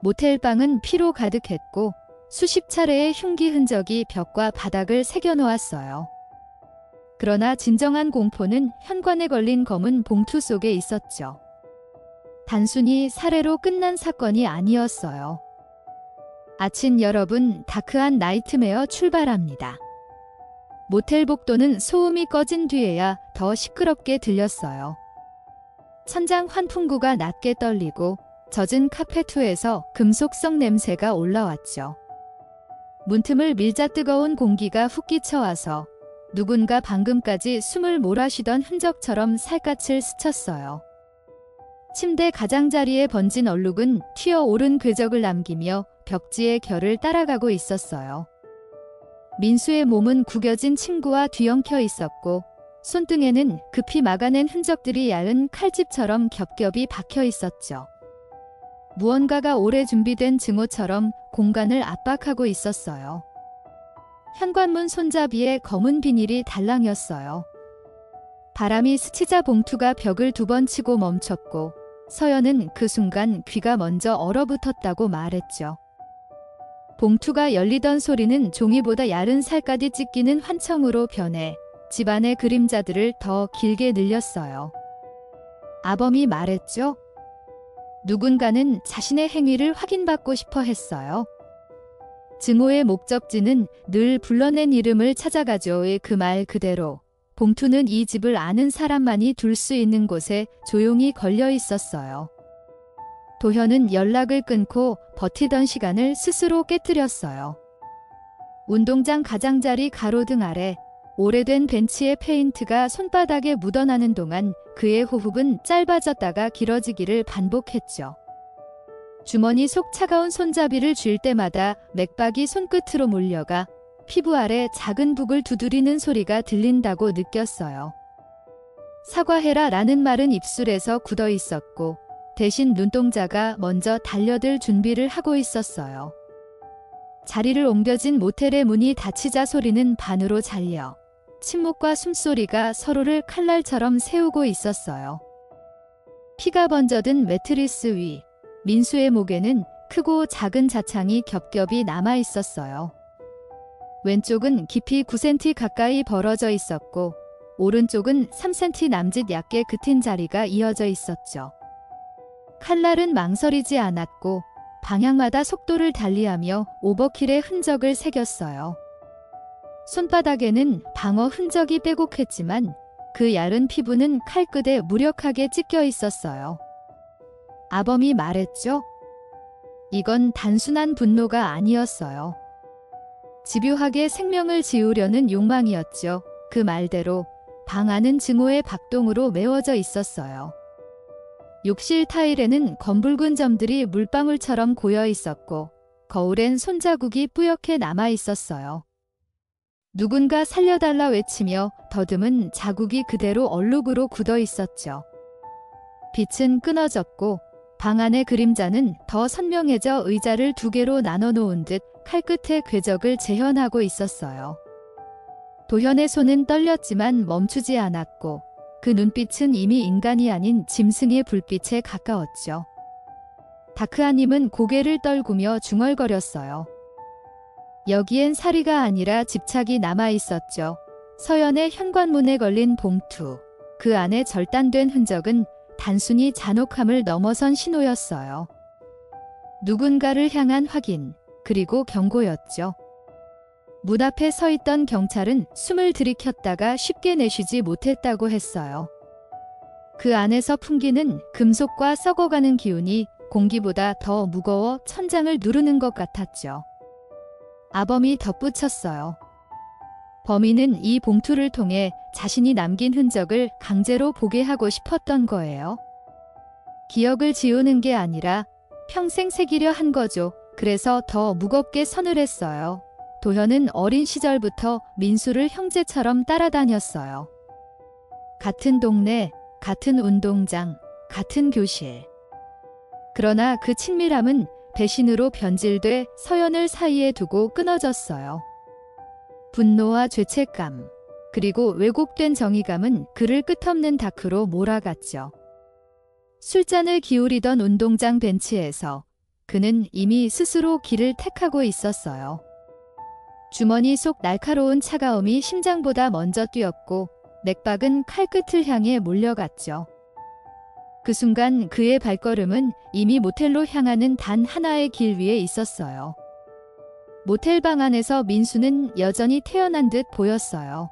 모텔방은 피로 가득했고 수십 차례의 흉기 흔적이 벽과 바닥을 새겨놓았어요. 그러나 진정한 공포는 현관에 걸린 검은 봉투 속에 있었죠. 단순히 살해로 끝난 사건이 아니었어요. 아침 여러분, 다크한 나이트메어 출발합니다. 모텔 복도는 소음이 꺼진 뒤에야 더 시끄럽게 들렸어요. 천장 환풍구가 낮게 떨리고 젖은 카페 위에서 금속성 냄새가 올라왔죠. 문틈을 밀자 뜨거운 공기가 훅 끼쳐와서 누군가 방금까지 숨을 몰아쉬던 흔적처럼 살갗을 스쳤어요. 침대 가장자리에 번진 얼룩은 튀어오른 궤적을 남기며 벽지의 결을 따라가고 있었어요. 민수의 몸은 구겨진 침구와 뒤엉켜 있었고 손등에는 급히 막아낸 흔적들이 얇은 칼집처럼 겹겹이 박혀 있었죠. 무언가가 오래 준비된 증오처럼 공간을 압박하고 있었어요. 현관문 손잡이에 검은 비닐이 달랑였어요. 바람이 스치자 봉투가 벽을 2번 치고 멈췄고 서연은 그 순간 귀가 먼저 얼어붙었다고 말했죠. 봉투가 열리던 소리는 종이보다 야른 살갗이 찢기는 환청으로 변해 집안의 그림자들을 더 길게 늘렸어요. 아범이 말했죠. 누군가는 자신의 행위를 확인받고 싶어 했어요. 증오의 목적지는 늘 불러낸 이름을 찾아가죠의 그 말 그대로 봉투는 이 집을 아는 사람만이 둘 수 있는 곳에 조용히 걸려 있었어요. 도현은 연락을 끊고 버티던 시간을 스스로 깨뜨렸어요. 운동장 가장자리 가로등 아래 오래된 벤치의 페인트가 손바닥에 묻어나는 동안 그의 호흡은 짧아졌다가 길어지기를 반복했죠. 주머니 속 차가운 손잡이를 쥘 때마다 맥박이 손끝으로 몰려가 피부 아래 작은 북을 두드리는 소리가 들린다고 느꼈어요. 사과해라 라는 말은 입술에서 굳어 있었고 대신 눈동자가 먼저 달려들 준비를 하고 있었어요. 자리를 옮겨진 모텔의 문이 닫히자 소리는 반으로 잘려 침묵과 숨소리가 서로를 칼날처럼 세우고 있었어요. 피가 번져든 매트리스 위, 민수의 목에는 크고 작은 자창이 겹겹이 남아 있었어요. 왼쪽은 깊이 9cm 가까이 벌어져 있었고 오른쪽은 3cm 남짓 얕게 긋은 자리가 이어져 있었죠. 칼날은 망설이지 않았고 방향마다 속도를 달리하며 오버킬의 흔적을 새겼어요. 손바닥에는 방어 흔적이 빼곡했지만 그 얇은 피부는 칼끝에 무력하게 찢겨 있었어요. 아범이 말했죠. 이건 단순한 분노가 아니었어요. 집요하게 생명을 지우려는 욕망이었죠. 그 말대로 방 안은 증오의 박동으로 메워져 있었어요. 욕실 타일에는 검붉은 점들이 물방울처럼 고여 있었고 거울엔 손자국이 뿌옇게 남아 있었어요. 누군가 살려달라 외치며 더듬은 자국이 그대로 얼룩으로 굳어 있었죠. 빛은 끊어졌고 방 안의 그림자는 더 선명해져 의자를 2개로 나눠 놓은 듯 칼끝의 궤적을 재현하고 있었어요. 도현의 손은 떨렸지만 멈추지 않았고 그 눈빛은 이미 인간이 아닌 짐승의 불빛에 가까웠죠. 다크아님은 고개를 떨구며 중얼거렸어요. 여기엔 사리가 아니라 집착이 남아 있었죠. 서연의 현관문에 걸린 봉투, 그 안에 절단된 흔적은 단순히 잔혹함을 넘어선 신호였어요. 누군가를 향한 확인, 그리고 경고였죠. 문 앞에 서 있던 경찰은 숨을 들이켰다가 쉽게 내쉬지 못했다고 했어요. 그 안에서 풍기는 금속과 썩어가는 기운이 공기보다 더 무거워 천장을 누르는 것 같았죠. 아범이 덧붙였어요. 범인은 이 봉투를 통해 자신이 남긴 흔적을 강제로 보게 하고 싶었던 거예요. 기억을 지우는 게 아니라 평생 새기려 한 거죠. 그래서 더 무겁게 서늘했어요. 도현은 어린 시절부터 민수를 형제처럼 따라다녔어요. 같은 동네, 같은 운동장, 같은 교실. 그러나 그 친밀함은 배신으로 변질돼 서연을 사이에 두고 끊어졌어요. 분노와 죄책감, 그리고 왜곡된 정의감은 그를 끝없는 다크로 몰아갔죠. 술잔을 기울이던 운동장 벤치에서 그는 이미 스스로 길을 택하고 있었어요. 주머니 속 날카로운 차가움이 심장보다 먼저 뛰었고 맥박은 칼끝을 향해 몰려갔죠. 그 순간 그의 발걸음은 이미 모텔로 향하는 단 하나의 길 위에 있었어요. 모텔 방 안에서 민수는 여전히 태어난 듯 보였어요.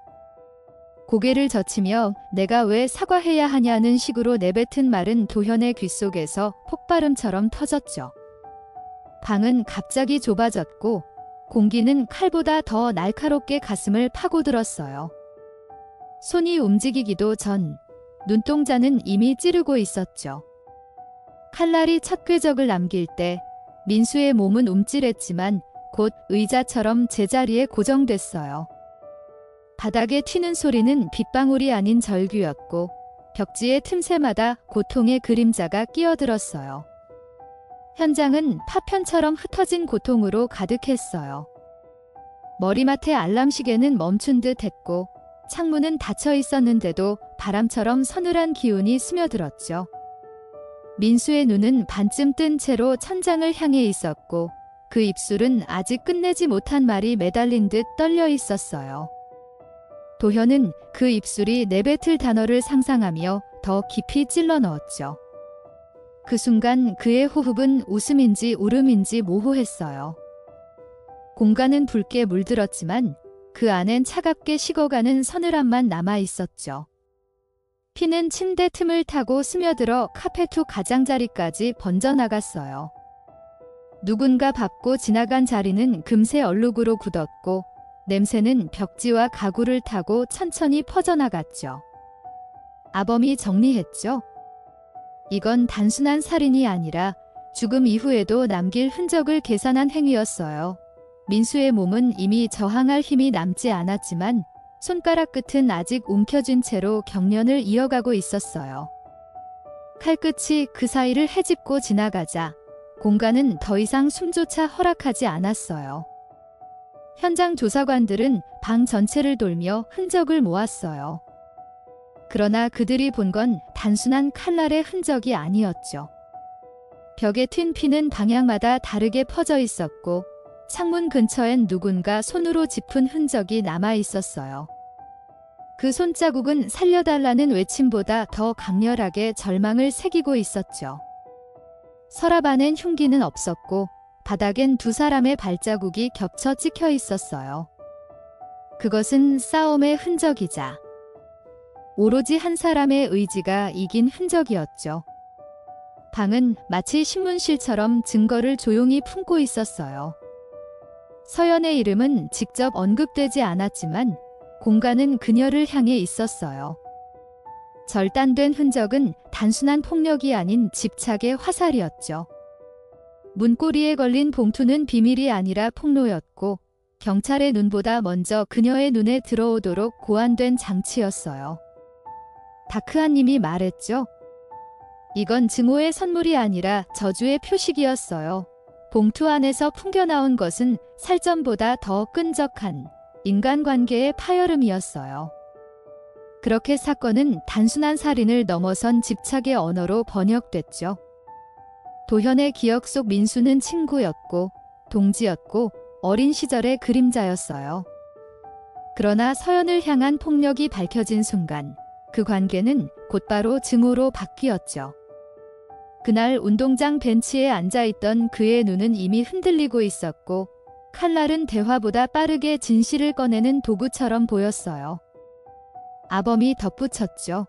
고개를 젖히며 내가 왜 사과해야 하냐는 식으로 내뱉은 말은 도현의 귓속에서 폭발음처럼 터졌죠. 방은 갑자기 좁아졌고 공기는 칼보다 더 날카롭게 가슴을 파고들었어요. 손이 움직이기도 전 눈동자는 이미 찌르고 있었죠. 칼날이 첫 궤적을 남길 때 민수의 몸은 움찔했지만 곧 의자처럼 제자리에 고정됐어요. 바닥에 튀는 소리는 빗방울이 아닌 절규였고 벽지의 틈새마다 고통의 그림자가 끼어들었어요. 현장은 파편처럼 흩어진 고통으로 가득했어요. 머리맡의 알람시계는 멈춘 듯 했고 창문은 닫혀 있었는데도 바람처럼 서늘한 기운이 스며들었죠. 민수의 눈은 반쯤 뜬 채로 천장을 향해 있었고 그 입술은 아직 끝내지 못한 말이 매달린 듯 떨려 있었어요. 도현은 그 입술이 내뱉을 단어를 상상하며 더 깊이 찔러 넣었죠. 그 순간 그의 호흡은 웃음인지 울음인지 모호했어요. 공간은 붉게 물들었지만 그 안엔 차갑게 식어가는 서늘함만 남아 있었죠. 피는 침대 틈을 타고 스며들어 카페 후 가장자리까지 번져나갔어요. 누군가 밟고 지나간 자리는 금세 얼룩으로 굳었고 냄새는 벽지와 가구를 타고 천천히 퍼져나갔죠. 아범이 정리했죠. 이건 단순한 살인이 아니라 죽음 이후에도 남길 흔적을 계산한 행위였어요. 민수의 몸은 이미 저항할 힘이 남지 않았지만 손가락 끝은 아직 움켜쥔 채로 경련을 이어가고 있었어요. 칼끝이 그 사이를 헤집고 지나가자 공간은 더 이상 숨조차 허락하지 않았어요. 현장 조사관들은 방 전체를 돌며 흔적을 모았어요. 그러나 그들이 본 건 단순한 칼날의 흔적이 아니었죠. 벽에 튄 피는 방향마다 다르게 퍼져 있었고 창문 근처엔 누군가 손으로 짚은 흔적이 남아 있었어요. 그 손자국은 살려달라는 외침보다 더 강렬하게 절망을 새기고 있었죠. 서랍 안엔 흉기는 없었고 바닥엔 두 사람의 발자국이 겹쳐 찍혀 있었어요. 그것은 싸움의 흔적이자 오로지 한 사람의 의지가 이긴 흔적이었죠. 방은 마치 신문실처럼 증거를 조용히 품고 있었어요. 서연의 이름은 직접 언급되지 않았지만 공간은 그녀를 향해 있었어요. 절단된 흔적은 단순한 폭력이 아닌 집착의 화살이었죠. 문고리에 걸린 봉투는 비밀이 아니라 폭로였고 경찰의 눈보다 먼저 그녀의 눈에 들어오도록 고안된 장치였어요. 다크한 님이 말했죠. 이건 증오의 선물이 아니라 저주의 표식이었어요. 봉투 안에서 풍겨나온 것은 살점보다 더 끈적한 인간관계의 파열음이었어요. 그렇게 사건은 단순한 살인을 넘어선 집착의 언어로 번역됐죠. 도현의 기억 속 민수는 친구였고 동지였고 어린 시절의 그림자였어요. 그러나 서연을 향한 폭력이 밝혀진 순간 그 관계는 곧바로 증오로 바뀌었죠. 그날 운동장 벤치에 앉아있던 그의 눈은 이미 흔들리고 있었고 칼날은 대화보다 빠르게 진실을 꺼내는 도구처럼 보였어요. 아범이 덧붙였죠.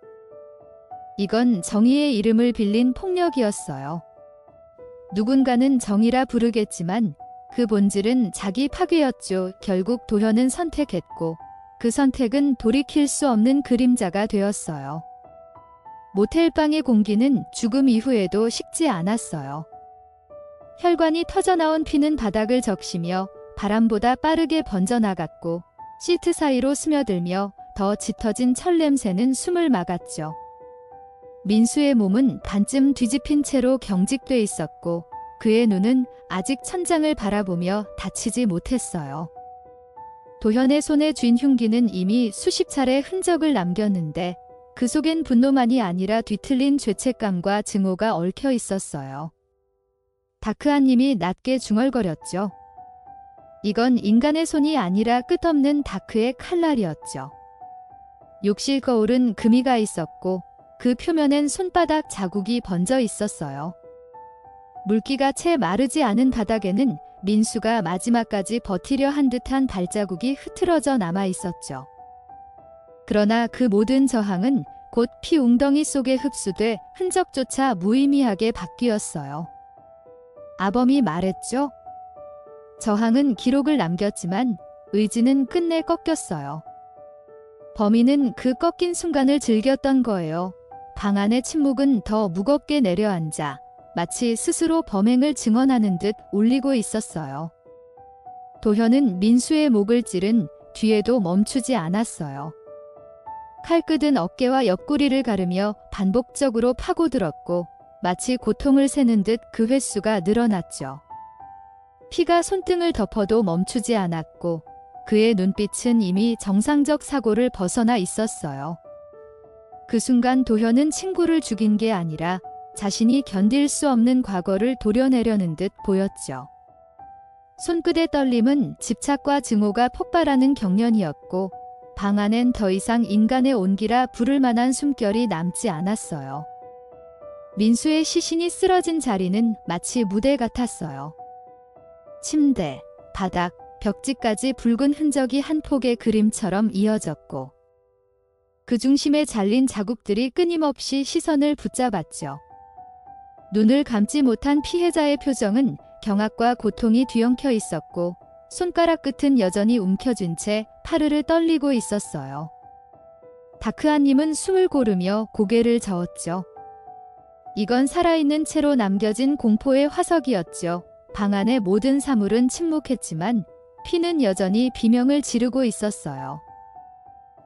이건 정의의 이름을 빌린 폭력이었어요. 누군가는 정의라 부르겠지만 그 본질은 자기 파괴였죠. 결국 도현은 선택했고 그 선택은 돌이킬 수 없는 그림자가 되었어요. 모텔방의 공기는 죽음 이후에도 식지 않았어요. 혈관이 터져나온 피는 바닥을 적시며 바람보다 빠르게 번져나갔고 시트 사이로 스며들며 더 짙어진 철 냄새는 숨을 막았죠. 민수의 몸은 반쯤 뒤집힌 채로 경직돼 있었고 그의 눈은 아직 천장을 바라보며 다치지 못했어요. 도현의 손에 쥔 흉기는 이미 수십 차례 흔적을 남겼는데 그 속엔 분노만이 아니라 뒤틀린 죄책감과 증오가 얽혀 있었어요. 다크아님이 낮게 중얼거렸죠. 이건 인간의 손이 아니라 끝없는 다크의 칼날이었죠. 욕실 거울은 금이가 있었고 그 표면엔 손바닥 자국이 번져 있었어요. 물기가 채 마르지 않은 바닥에는 민수가 마지막까지 버티려 한 듯한 발자국이 흐트러져 남아 있었죠. 그러나 그 모든 저항은 곧 피 웅덩이 속에 흡수돼 흔적조차 무의미하게 바뀌었어요. 아범이 말했죠. 저항은 기록을 남겼지만 의지는 끝내 꺾였어요. 범인은 그 꺾인 순간을 즐겼던 거예요. 방 안의 침묵은 더 무겁게 내려앉아 마치 스스로 범행을 증언하는 듯 울리고 있었어요. 도현은 민수의 목을 찌른 뒤에도 멈추지 않았어요. 칼끝은 어깨와 옆구리를 가르며 반복적으로 파고들었고 마치 고통을 세는 듯 그 횟수가 늘어났죠. 피가 손등을 덮어도 멈추지 않았고 그의 눈빛은 이미 정상적 사고를 벗어나 있었어요. 그 순간 도현은 친구를 죽인 게 아니라 자신이 견딜 수 없는 과거를 도려내려는 듯 보였죠. 손끝의 떨림은 집착과 증오가 폭발하는 경련이었고 방 안엔 더 이상 인간의 온기라 부를 만한 숨결이 남지 않았어요. 민수의 시신이 쓰러진 자리는 마치 무대 같았어요. 침대, 바닥, 벽지까지 붉은 흔적이 한 폭의 그림처럼 이어졌고 그 중심에 잘린 자국들이 끊임없이 시선을 붙잡았죠. 눈을 감지 못한 피해자의 표정은 경악과 고통이 뒤엉켜 있었고 손가락 끝은 여전히 움켜쥔 채 파르르 떨리고 있었어요. 다크아님은 숨을 고르며 고개를 저었죠. 이건 살아있는 채로 남겨진 공포의 화석이었죠. 방 안의 모든 사물은 침묵했지만 피는 여전히 비명을 지르고 있었어요.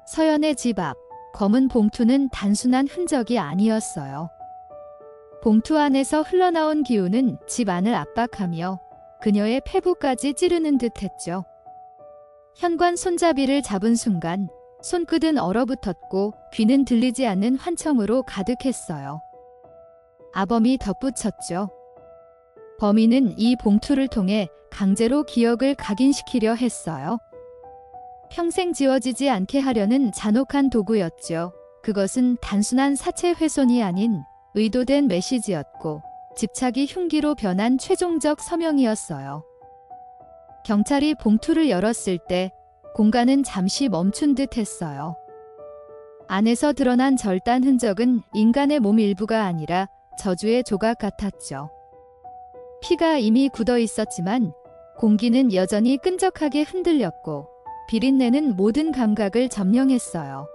서연의 집 앞, 검은 봉투는 단순한 흔적이 아니었어요. 봉투 안에서 흘러나온 기운은 집 안을 압박하며 그녀의 폐부까지 찌르는 듯했죠. 현관 손잡이를 잡은 순간 손끝은 얼어붙었고 귀는 들리지 않는 환청으로 가득했어요. 아범이 덧붙였죠. 범인은 이 봉투를 통해 강제로 기억을 각인시키려 했어요. 평생 지워지지 않게 하려는 잔혹한 도구였죠. 그것은 단순한 사체 훼손이 아닌 의도된 메시지였고 집착이 흉기로 변한 최종적 서명이었어요. 경찰이 봉투를 열었을 때 공간은 잠시 멈춘 듯 했어요. 안에서 드러난 절단 흔적은 인간의 몸 일부가 아니라 저주의 조각 같았죠. 피가 이미 굳어 있었지만 공기는 여전히 끈적하게 흔들렸고 비린내는 모든 감각을 점령했어요.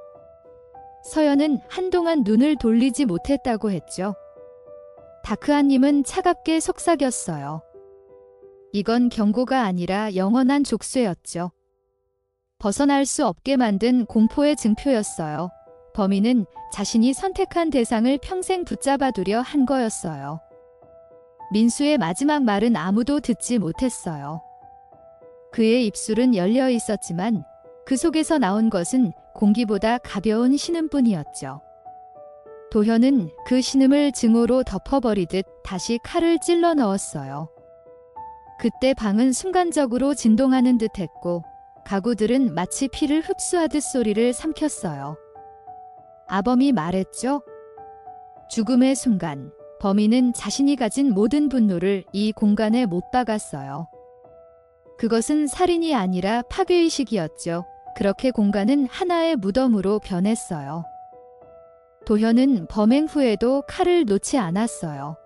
서연은 한동안 눈을 돌리지 못했다고 했죠. 다크아님은 차갑게 속삭였어요. 이건 경고가 아니라 영원한 족쇄였죠. 벗어날 수 없게 만든 공포의 증표였어요. 범인은 자신이 선택한 대상을 평생 붙잡아두려 한 거였어요. 민수의 마지막 말은 아무도 듣지 못했어요. 그의 입술은 열려 있었지만 그 속에서 나온 것은 공기보다 가벼운 신음뿐이었죠. 도현은 그 신음을 증오로 덮어버리듯 다시 칼을 찔러 넣었어요. 그때 방은 순간적으로 진동하는 듯했고 가구들은 마치 피를 흡수하듯 소리를 삼켰어요. 아범이 말했죠. 죽음의 순간 범인은 자신이 가진 모든 분노를 이 공간에 못 박았어요. 그것은 살인이 아니라 파괴의식이었죠. 그렇게 공간은 하나의 무덤으로 변했어요. 도현은 범행 후에도 칼을 놓지 않았어요.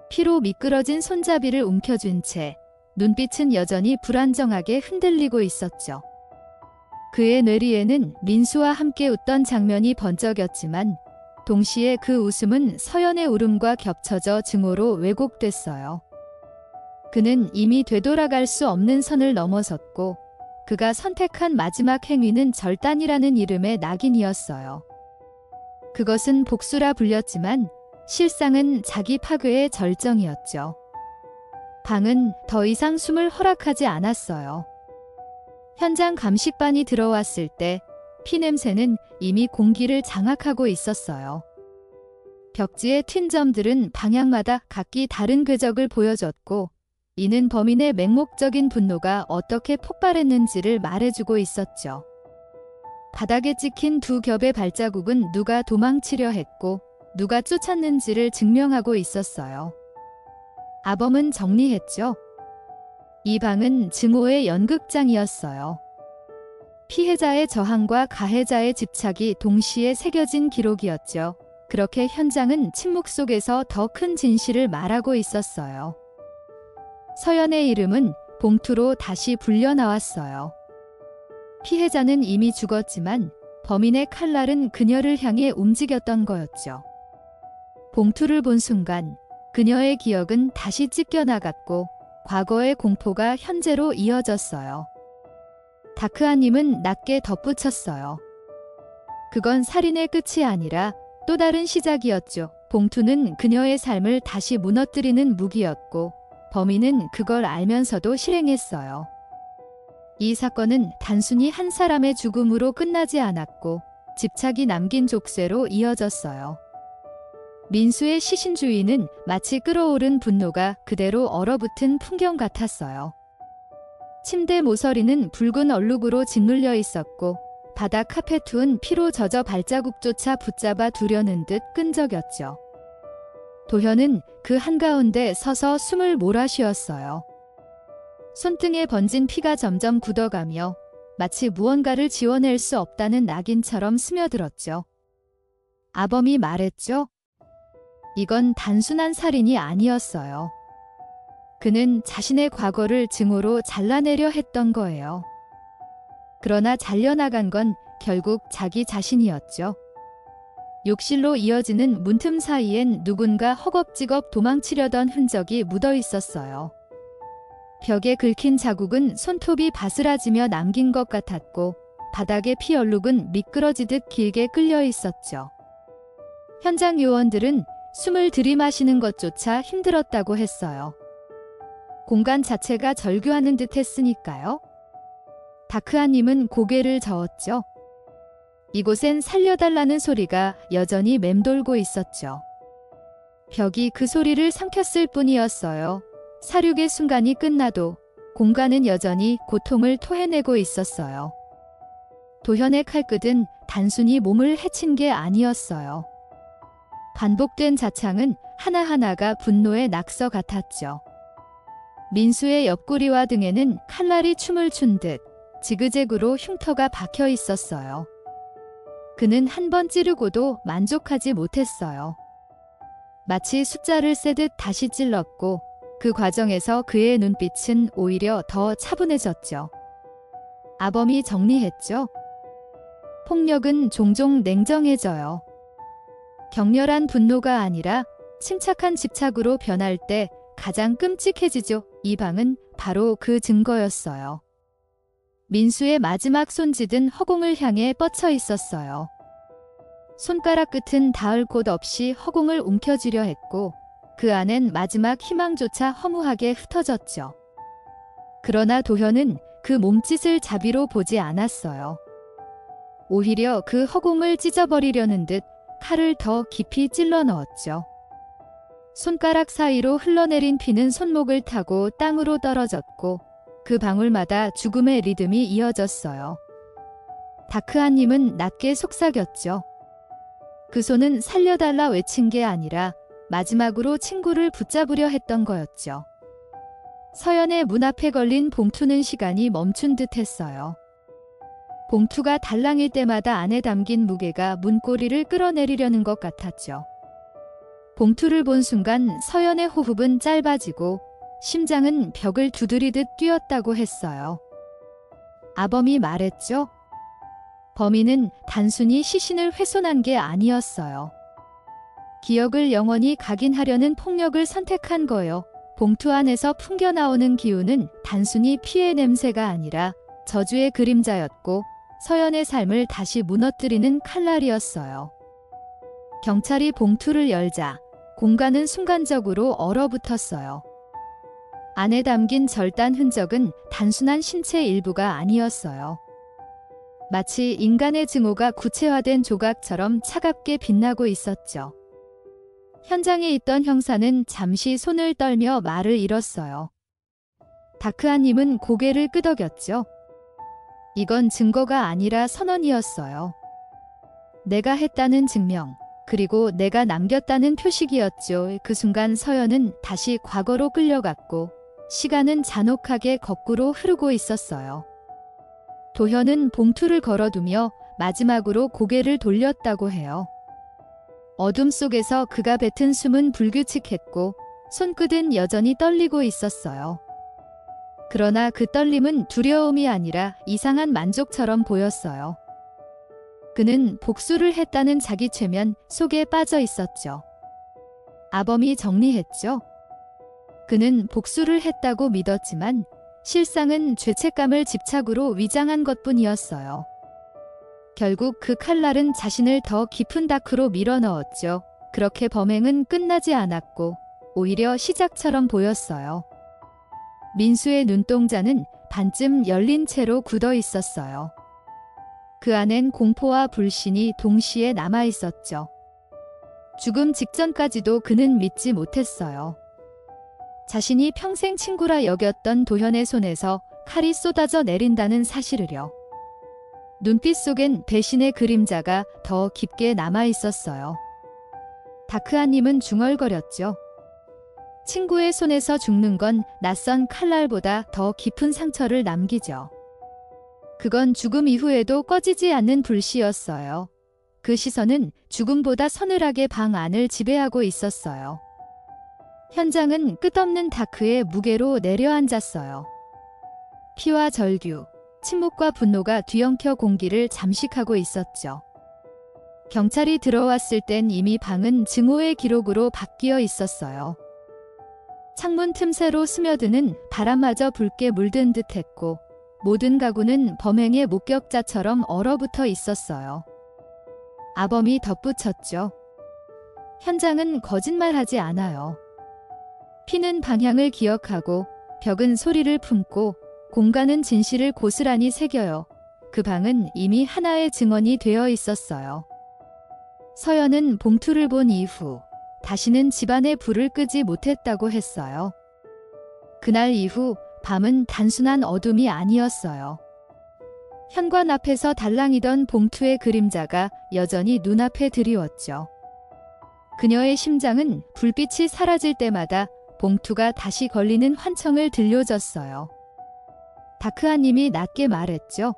피로 미끄러진 손잡이를 움켜쥔 채 눈빛은 여전히 불안정하게 흔들리고 있었죠. 그의 뇌리에는 민수와 함께 웃던 장면이 번쩍였지만 동시에 그 웃음은 서연의 울음과 겹쳐져 증오로 왜곡됐어요. 그는 이미 되돌아갈 수 없는 선을 넘어섰고 그가 선택한 마지막 행위는 절단이라는 이름의 낙인이었어요. 그것은 복수라 불렸지만 실상은 자기 파괴의 절정이었죠. 방은 더 이상 숨을 허락하지 않았어요. 현장 감식반이 들어왔을 때 피냄새는 이미 공기를 장악하고 있었어요. 벽지의 튄 점들은 방향마다 각기 다른 궤적을 보여줬고, 이는 범인의 맹목적인 분노가 어떻게 폭발했는지를 말해주고 있었죠. 바닥에 찍힌 두 겹의 발자국은 누가 도망치려 했고 누가 쫓았는지를 증명하고 있었어요. 아범은 정리했죠. 이 방은 증오의 연극장이었어요. 피해자의 저항과 가해자의 집착이 동시에 새겨진 기록이었죠. 그렇게 현장은 침묵 속에서 더 큰 진실을 말하고 있었어요. 서연의 이름은 봉투로 다시 불려 나왔어요. 피해자는 이미 죽었지만 범인의 칼날은 그녀를 향해 움직였던 거였죠. 봉투를 본 순간 그녀의 기억은 다시 찢겨나갔고 과거의 공포가 현재로 이어졌어요. 다크아님은 낮게 덧붙였어요. 그건 살인의 끝이 아니라 또 다른 시작이었죠. 봉투는 그녀의 삶을 다시 무너뜨리는 무기였고 범인은 그걸 알면서도 실행했어요. 이 사건은 단순히 한 사람의 죽음으로 끝나지 않았고 집착이 남긴 족쇄로 이어졌어요. 민수의 시신주의는 마치 끓어오른 분노가 그대로 얼어붙은 풍경 같았어요. 침대 모서리는 붉은 얼룩으로 짓눌려 있었고 바닥 카페트는 피로 젖어 발자국조차 붙잡아 두려는 듯 끈적였죠. 도현은 그 한가운데 서서 숨을 몰아쉬었어요. 손등에 번진 피가 점점 굳어가며 마치 무언가를 지워낼 수 없다는 낙인처럼 스며들었죠. 아범이 말했죠. 이건 단순한 살인이 아니었어요. 그는 자신의 과거를 증오로 잘라내려 했던 거예요. 그러나 잘려나간 건 결국 자기 자신이었죠. 욕실로 이어지는 문틈 사이엔 누군가 허겁지겁 도망치려던 흔적이 묻어 있었어요. 벽에 긁힌 자국은 손톱이 바스라지며 남긴 것 같았고 바닥의 피 얼룩은 미끄러지듯 길게 끌려 있었죠. 현장 요원들은 숨을 들이마시는 것조차 힘들었다고 했어요. 공간 자체가 절규하는 듯 했으니까요. 다크아님은 고개를 저었죠. 이곳엔 살려달라는 소리가 여전히 맴돌고 있었죠. 벽이 그 소리를 삼켰을 뿐이었어요. 사륙의 순간이 끝나도 공간은 여전히 고통을 토해내고 있었어요. 도현의 칼끝은 단순히 몸을 해친 게 아니었어요. 반복된 자창은 하나하나가 분노의 낙서 같았죠. 민수의 옆구리와 등에는 칼날이 춤을 춘 듯 지그재그로 흉터가 박혀 있었어요. 그는 한 번 찌르고도 만족하지 못했어요. 마치 숫자를 세듯 다시 찔렀고 그 과정에서 그의 눈빛은 오히려 더 차분해졌죠. 아범이 정리했죠. 폭력은 종종 냉정해져요. 격렬한 분노가 아니라 침착한 집착으로 변할 때 가장 끔찍해지죠. 이 방은 바로 그 증거였어요. 민수의 마지막 손짓은 허공을 향해 뻗쳐 있었어요. 손가락 끝은 닿을 곳 없이 허공을 움켜쥐려 했고 그 안엔 마지막 희망조차 허무하게 흩어졌죠. 그러나 도현은 그 몸짓을 자비로 보지 않았어요. 오히려 그 허공을 찢어버리려는 듯 칼을 더 깊이 찔러 넣었죠. 손가락 사이로 흘러내린 피는 손목을 타고 땅으로 떨어졌고 그 방울마다 죽음의 리듬이 이어졌어요. 다크아님은 낮게 속삭였죠. 그 손은 살려달라 외친 게 아니라 마지막으로 친구를 붙잡으려 했던 거였죠. 서연의 문 앞에 걸린 봉투는 시간이 멈춘 듯 했어요. 봉투가 달랑일 때마다 안에 담긴 무게가 문고리를 끌어내리려는 것 같았죠. 봉투를 본 순간 서연의 호흡은 짧아지고 심장은 벽을 두드리듯 뛰었다고 했어요. 아범이 말했죠. 범인은 단순히 시신을 훼손한 게 아니었어요. 기억을 영원히 각인하려는 폭력을 선택한 거요. 봉투 안에서 풍겨나오는 기운은 단순히 피의 냄새가 아니라 저주의 그림자였고 서연의 삶을 다시 무너뜨리는 칼날이었어요. 경찰이 봉투를 열자 공간은 순간적으로 얼어붙었어요. 안에 담긴 절단 흔적은 단순한 신체 일부가 아니었어요. 마치 인간의 증오가 구체화된 조각처럼 차갑게 빛나고 있었죠. 현장에 있던 형사는 잠시 손을 떨며 말을 잃었어요. 다크아님은 고개를 끄덕였죠. 이건 증거가 아니라 선언이었어요. 내가 했다는 증명, 그리고 내가 남겼다는 표식이었죠. 그 순간 서연은 다시 과거로 끌려갔고 시간은 잔혹하게 거꾸로 흐르고 있었어요. 도현은 봉투를 걸어두며 마지막으로 고개를 돌렸다고 해요. 어둠 속에서 그가 뱉은 숨은 불규칙했고 손끝은 여전히 떨리고 있었어요. 그러나 그 떨림은 두려움이 아니라 이상한 만족처럼 보였어요. 그는 복수를 했다는 자기 최면 속에 빠져 있었죠. 아범이 정리했죠. 그는 복수를 했다고 믿었지만 실상은 죄책감을 집착으로 위장한 것뿐이었어요. 결국 그 칼날은 자신을 더 깊은 다크로 밀어넣었죠. 그렇게 범행은 끝나지 않았고 오히려 시작처럼 보였어요. 민수의 눈동자는 반쯤 열린 채로 굳어 있었어요. 그 안엔 공포와 불신이 동시에 남아 있었죠. 죽음 직전까지도 그는 믿지 못했어요. 자신이 평생 친구라 여겼던 도현의 손에서 칼이 쏟아져 내린다는 사실을요. 눈빛 속엔 배신의 그림자가 더 깊게 남아 있었어요. 다크아님은 중얼거렸죠. 친구의 손에서 죽는 건 낯선 칼날보다 더 깊은 상처를 남기죠. 그건 죽음 이후에도 꺼지지 않는 불씨였어요. 그 시선은 죽음보다 서늘하게 방 안을 지배하고 있었어요. 현장은 끝없는 다크의 무게로 내려앉았어요. 피와 절규, 침묵과 분노가 뒤엉켜 공기를 잠식하고 있었죠. 경찰이 들어왔을 땐 이미 방은 증오의 기록으로 바뀌어 있었어요. 창문 틈새로 스며드는 바람마저 붉게 물든 듯했고 모든 가구는 범행의 목격자처럼 얼어붙어 있었어요. 아범이 덧붙였죠. 현장은 거짓말하지 않아요. 피는 방향을 기억하고 벽은 소리를 품고 공간은 진실을 고스란히 새겨요. 그 방은 이미 하나의 증언이 되어 있었어요. 서연은 봉투를 본 이후 다시는 집안의 불을 끄지 못했다고 했어요. 그날 이후 밤은 단순한 어둠이 아니었어요. 현관 앞에서 달랑이던 봉투의 그림자가 여전히 눈앞에 드리웠죠. 그녀의 심장은 불빛이 사라질 때마다 봉투가 다시 걸리는 환청을 들려줬어요. 다크아님이 낮게 말했죠.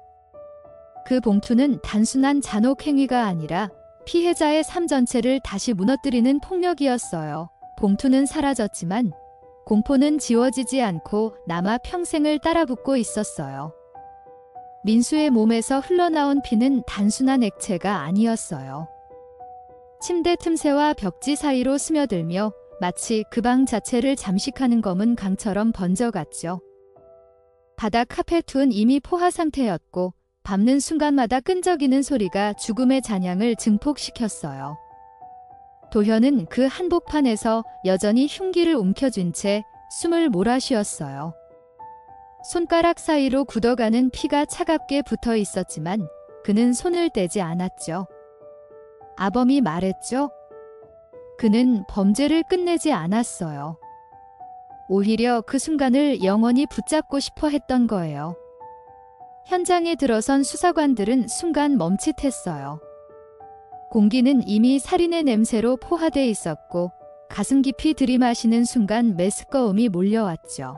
그 봉투는 단순한 잔혹 행위가 아니라 피해자의 삶 전체를 다시 무너뜨리는 폭력이었어요. 봉투는 사라졌지만 공포는 지워지지 않고 남아 평생을 따라붙고 있었어요. 민수의 몸에서 흘러나온 피는 단순한 액체가 아니었어요. 침대 틈새와 벽지 사이로 스며들며 마치 그 방 자체를 잠식하는 검은 강처럼 번져갔죠. 바닥 카펫은 이미 포화 상태였고 밟는 순간마다 끈적이는 소리가 죽음의 잔향을 증폭시켰어요. 도현은 그 한복판에서 여전히 흉기를 움켜쥔 채 숨을 몰아쉬었어요. 손가락 사이로 굳어가는 피가 차갑게 붙어 있었지만 그는 손을 떼지 않았죠. 아범이 말했죠. 그는 범죄를 끝내지 않았어요. 오히려 그 순간을 영원히 붙잡고 싶어 했던 거예요. 현장에 들어선 수사관들은 순간 멈칫했어요. 공기는 이미 살인의 냄새로 포화돼 있었고 가슴 깊이 들이마시는 순간 메스꺼움이 몰려왔죠.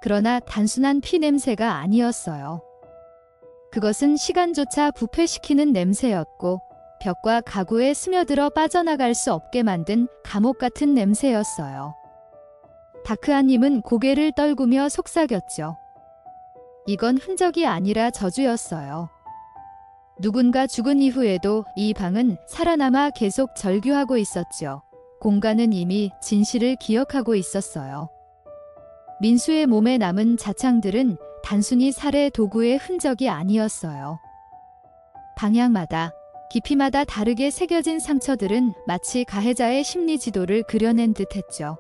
그러나 단순한 피 냄새가 아니었어요. 그것은 시간조차 부패시키는 냄새였고 벽과 가구에 스며들어 빠져나갈 수 없게 만든 감옥 같은 냄새였어요. 다크아님은 고개를 떨구며 속삭였죠. 이건 흔적이 아니라 저주였어요. 누군가 죽은 이후에도 이 방은 살아남아 계속 절규하고 있었죠. 공간은 이미 진실을 기억하고 있었어요. 민수의 몸에 남은 자창들은 단순히 살해 도구의 흔적이 아니었어요. 방향마다, 깊이마다 다르게 새겨진 상처들은 마치 가해자의 심리 지도를 그려낸 듯했죠.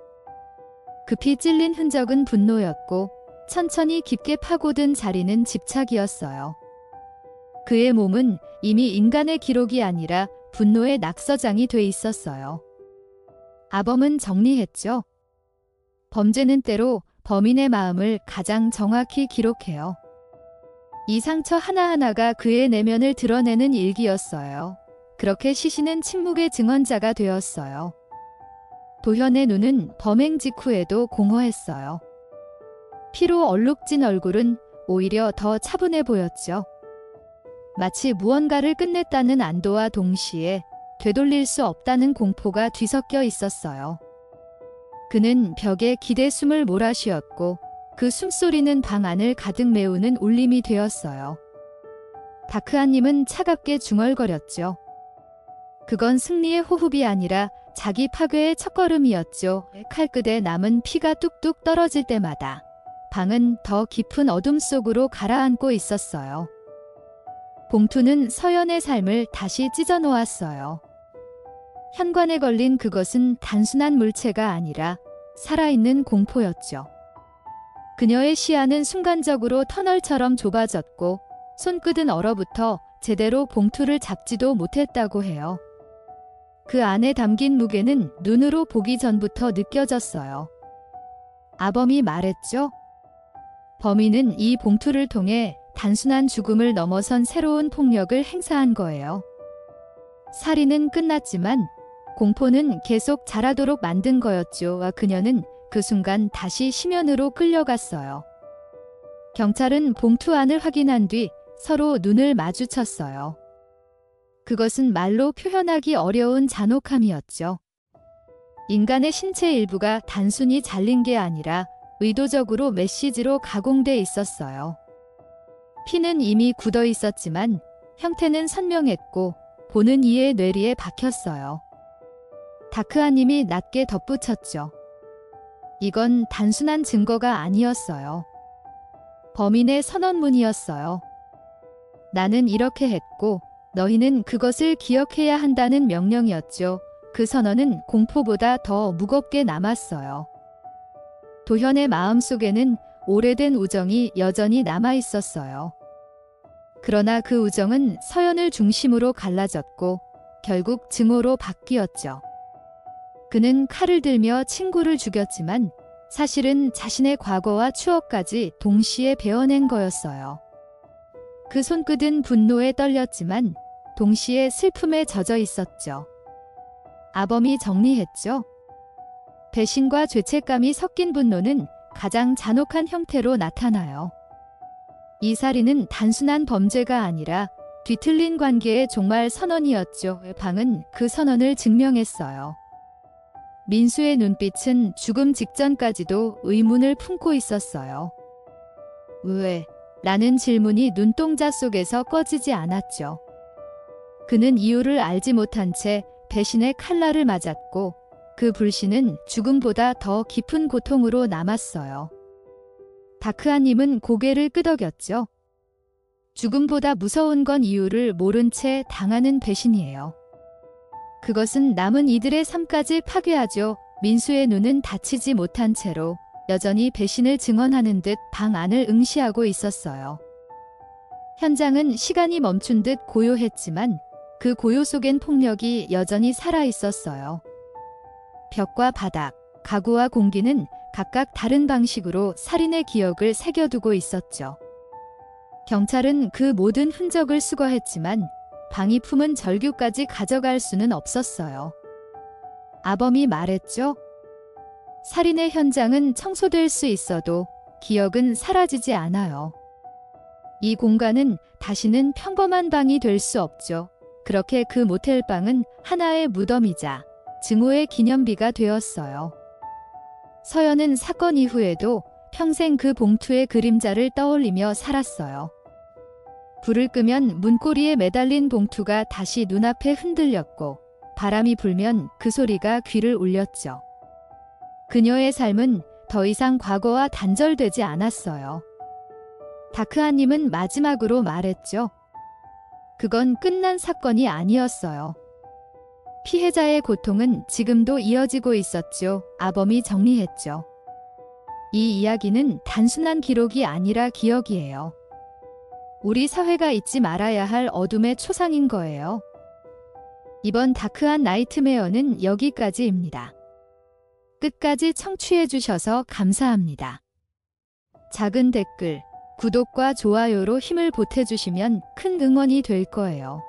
급히 찔린 흔적은 분노였고 천천히 깊게 파고든 자리는 집착이었어요. 그의 몸은 이미 인간의 기록이 아니라 분노의 낙서장이 돼 있었어요. 아범은 정리했죠. 범죄는 때로 범인의 마음을 가장 정확히 기록해요. 이 상처 하나하나가 그의 내면을 드러내는 일기였어요. 그렇게 시신은 침묵의 증언자가 되었어요. 도현의 눈은 범행 직후에도 공허했어요. 피로 얼룩진 얼굴은 오히려 더 차분해 보였죠. 마치 무언가를 끝냈다는 안도와 동시에 되돌릴 수 없다는 공포가 뒤섞여 있었어요. 그는 벽에 기대 숨을 몰아쉬었고 그 숨소리는 방 안을 가득 메우는 울림이 되었어요. 다크아님은 차갑게 중얼거렸죠. 그건 승리의 호흡이 아니라 자기 파괴의 첫걸음이었죠. 칼끝에 남은 피가 뚝뚝 떨어질 때마다 방은 더 깊은 어둠 속으로 가라앉고 있었어요. 봉투는 서연의 삶을 다시 찢어놓았어요. 현관에 걸린 그것은 단순한 물체가 아니라 살아있는 공포였죠. 그녀의 시야는 순간적으로 터널처럼 좁아졌고 손끝은 얼어붙어 제대로 봉투를 잡지도 못했다고 해요. 그 안에 담긴 무게는 눈으로 보기 전부터 느껴졌어요. 아범이 말했죠. 범인은 이 봉투를 통해 단순한 죽음을 넘어선 새로운 폭력을 행사한 거예요. 살인은 끝났지만 공포는 계속 자라도록 만든 거였죠. 그녀는 그 순간 다시 심연으로 끌려갔어요. 경찰은 봉투 안을 확인한 뒤 서로 눈을 마주쳤어요. 그것은 말로 표현하기 어려운 잔혹함이었죠. 인간의 신체 일부가 단순히 잘린 게 아니라 의도적으로 메시지로 가공돼 있었어요. 피는 이미 굳어 있었지만 형태는 선명했고 보는 이의 뇌리에 박혔어요. 다크아님이 낮게 덧붙였죠. 이건 단순한 증거가 아니었어요. 범인의 선언문이었어요. 나는 이렇게 했고 너희는 그것을 기억해야 한다는 명령이었죠. 그 선언은 공포보다 더 무겁게 남았어요. 도현의 마음속에는 오래된 우정이 여전히 남아있었어요. 그러나 그 우정은 서연을 중심으로 갈라졌고 결국 증오로 바뀌었죠. 그는 칼을 들며 친구를 죽였지만 사실은 자신의 과거와 추억까지 동시에 베어낸 거였어요. 그 손끝은 분노에 떨렸지만 동시에 슬픔에 젖어 있었죠. 아범이 정리했죠. 배신과 죄책감이 섞인 분노는 가장 잔혹한 형태로 나타나요. 이 살인은 단순한 범죄가 아니라 뒤틀린 관계의 종말 선언이었죠. 방은 그 선언을 증명했어요. 민수의 눈빛은 죽음 직전까지도 의문을 품고 있었어요. 왜? 라는 질문이 눈동자 속에서 꺼지지 않았죠. 그는 이유를 알지 못한 채 배신의 칼날을 맞았고 그 불신은 죽음보다 더 깊은 고통으로 남았어요. 다크아님은 고개를 끄덕였죠. 죽음보다 무서운 건 이유를 모른 채 당하는 배신이에요. 그것은 남은 이들의 삶까지 파괴하죠. 민수의 눈은 다치지 못한 채로 여전히 배신을 증언하는 듯 방 안을 응시하고 있었어요. 현장은 시간이 멈춘 듯 고요했지만 그 고요 속엔 폭력이 여전히 살아있었어요. 벽과 바닥, 가구와 공기는 각각 다른 방식으로 살인의 기억을 새겨두고 있었죠. 경찰은 그 모든 흔적을 수거했지만 방이 품은 절규까지 가져갈 수는 없었어요. 아범이 말했죠. 살인의 현장은 청소될 수 있어도 기억은 사라지지 않아요. 이 공간은 다시는 평범한 방이 될 수 없죠. 그렇게 그 모텔방은 하나의 무덤이자 증오의 기념비가 되었어요. 서연은 사건 이후에도 평생 그 봉투의 그림자를 떠올리며 살았어요. 불을 끄면 문고리에 매달린 봉투가 다시 눈앞에 흔들렸고 바람이 불면 그 소리가 귀를 울렸죠. 그녀의 삶은 더 이상 과거와 단절되지 않았어요. 다크아님은 마지막으로 말했죠. 그건 끝난 사건이 아니었어요. 피해자의 고통은 지금도 이어지고 있었죠. 아범이 정리했죠. 이 이야기는 단순한 기록이 아니라 기억이에요. 우리 사회가 잊지 말아야 할 어둠의 초상인 거예요. 이번 다크한 나이트메어는 여기까지입니다. 끝까지 청취해주셔서 감사합니다. 작은 댓글, 구독과 좋아요로 힘을 보태주시면 큰 응원이 될 거예요.